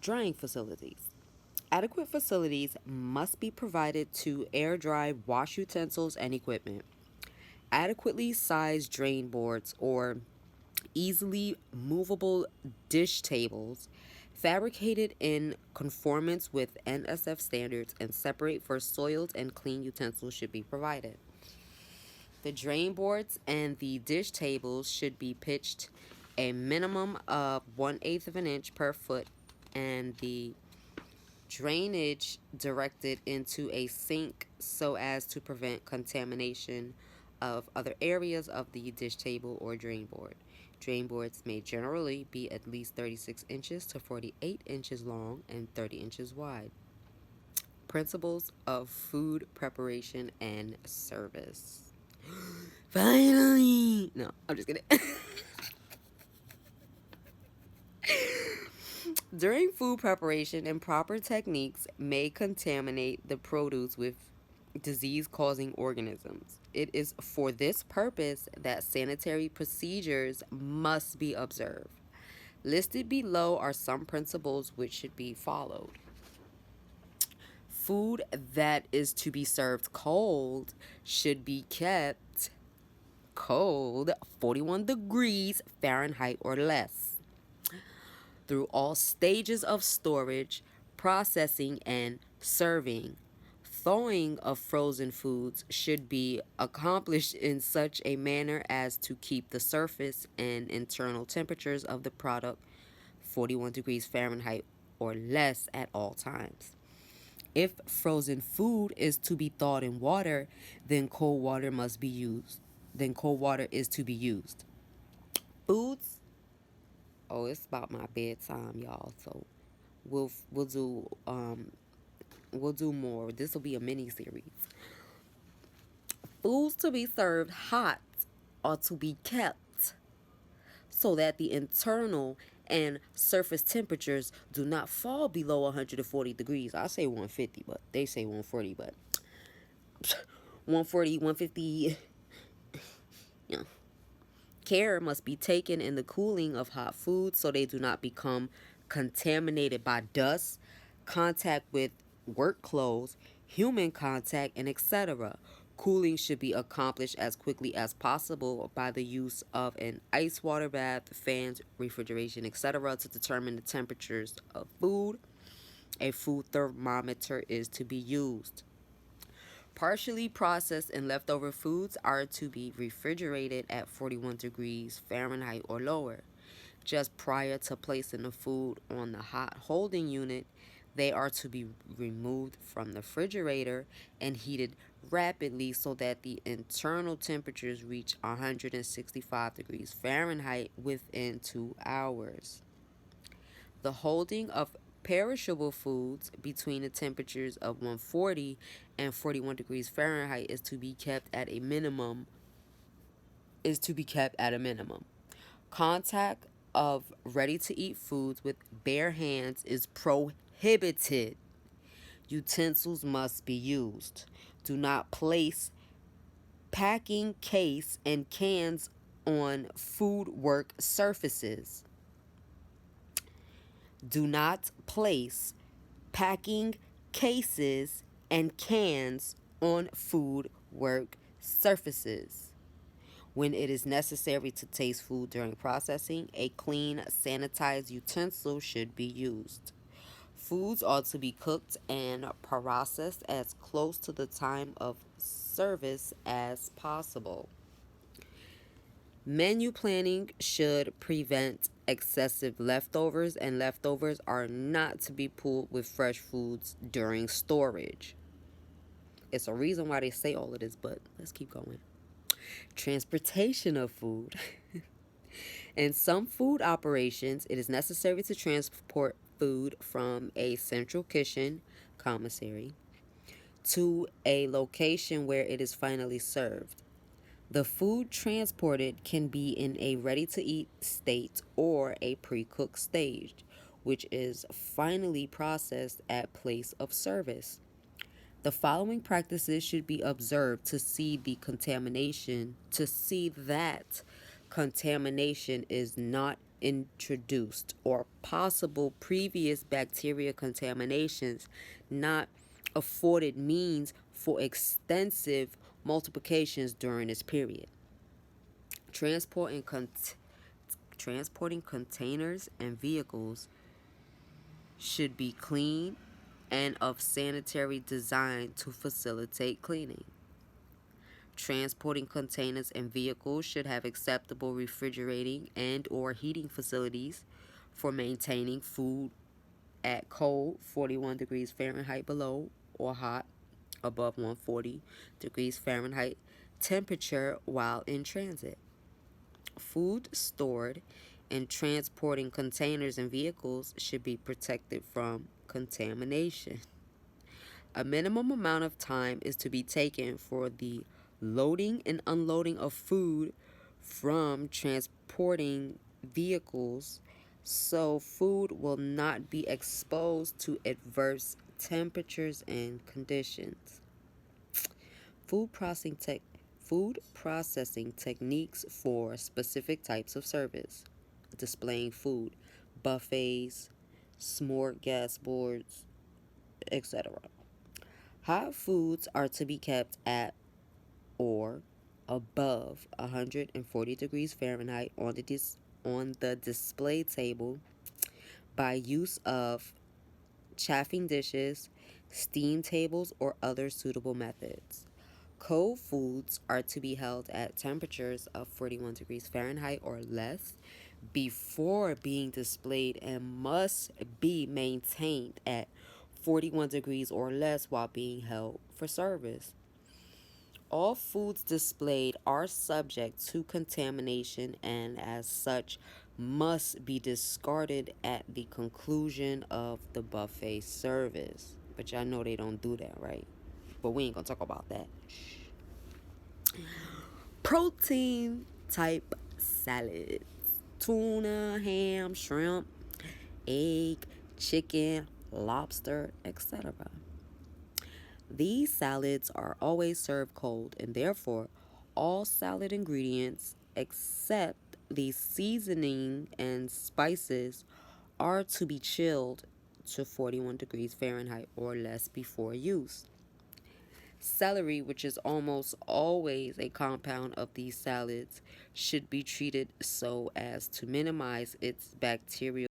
Drying facilities. Adequate facilities must be provided to air dry wash utensils and equipment. Adequately sized drain boards or easily movable dish tables, fabricated in conformance with NSF standards and separate for soiled and clean utensils, should be provided. The drain boards and the dish tables should be pitched a minimum of 1/8 of an inch per foot, and the drainage directed into a sink so as to prevent contamination of other areas of the dish table or drain board. Drain boards may generally be at least 36 inches to 48 inches long and 30 inches wide. Principles of food preparation and service. Finally! No, I'm just kidding. During food preparation, improper techniques may contaminate the produce with disease causing organisms. It is for this purpose that sanitary procedures must be observed. Listed below are some principles which should be followed. Food that is to be served cold should be kept cold 41 degrees Fahrenheit or less through all stages of storage, processing, and serving. Thawing of frozen foods should be accomplished in such a manner as to keep the surface and internal temperatures of the product 41 degrees Fahrenheit or less at all times. If frozen food is to be thawed in water, then cold water must be used. Then cold water is to be used. Foods. Oh, it's about my bedtime, y'all. So we'll do we'll do more. This will be a mini series. Foods to be served hot are to be kept so that the internal and surface temperatures do not fall below 140 degrees. I say 150, but they say 140, but 140, 150. Yeah. Care must be taken in the cooling of hot foods so they do not become contaminated by dust, contact with work clothes, human contact, and etc. Cooling should be accomplished as quickly as possible by the use of an ice water bath, fans, refrigeration, etc. to determine the temperatures of food. A food thermometer is to be used. Partially processed and leftover foods are to be refrigerated at 41 degrees Fahrenheit or lower. Just prior to placing the food on the hot holding unit, they are to be removed from the refrigerator and heated rapidly so that the internal temperatures reach 165 degrees Fahrenheit within 2 hours. The holding of perishable foods between the temperatures of 140 and 41 degrees Fahrenheit is to be kept at a minimum. Contact of ready to eat foods with bare hands is prohibited. Utensils must be used. Do not place packing case and cans on food work surfaces. Do not place packing cases and cans on food work surfaces. When it is necessary to taste food during processing, a clean, sanitized utensil should be used. Foods are to be cooked and processed as close to the time of service as possible. Menu planning should prevent excessive leftovers, and leftovers are not to be pulled with fresh foods during storage. It's a reason why they say all of this, but let's keep going. Transportation of food. In some food operations, it is necessary to transport food from a central kitchen, commissary, to a location where it is finally served. The food transported can be in a ready to eat state or a pre cooked stage, which is finally processed at place of service. The following practices should be observed to see that contamination is not introduced or possible previous bacteria contaminations not afforded means for extensive multiplications during this period. Transporting, con- Transporting containers and vehicles should be clean and of sanitary design to facilitate cleaning. Transporting containers and vehicles should have acceptable refrigerating and or heating facilities for maintaining food at cold 41 degrees Fahrenheit below or hot above 140 degrees Fahrenheit temperature while in transit. Food stored in transporting containers and vehicles should be protected from contamination. A minimum amount of time is to be taken for the loading and unloading of food from transporting vehicles so food will not be exposed to adverse temperatures and conditions. Food processing tech Food processing techniques for specific types of service, displaying food, buffets, smorgasbords, etc. Hot foods are to be kept at or above 140 degrees Fahrenheit on the display table by use of chafing dishes, steam tables, or other suitable methods. Cold foods are to be held at temperatures of 41 degrees Fahrenheit or less before being displayed and must be maintained at 41 degrees or less while being held for service. All foods displayed are subject to contamination and, as such, must be discarded at the conclusion of the buffet service. But y'all know they don't do that, right? But we ain't gonna talk about that. Protein type salads: tuna, ham, shrimp, egg, chicken, lobster, etc. These salads are always served cold, and therefore, all salad ingredients except the seasoning and spices are to be chilled to 41 degrees Fahrenheit or less before use. Celery, which is almost always a compound of these salads, should be treated so as to minimize its bacterial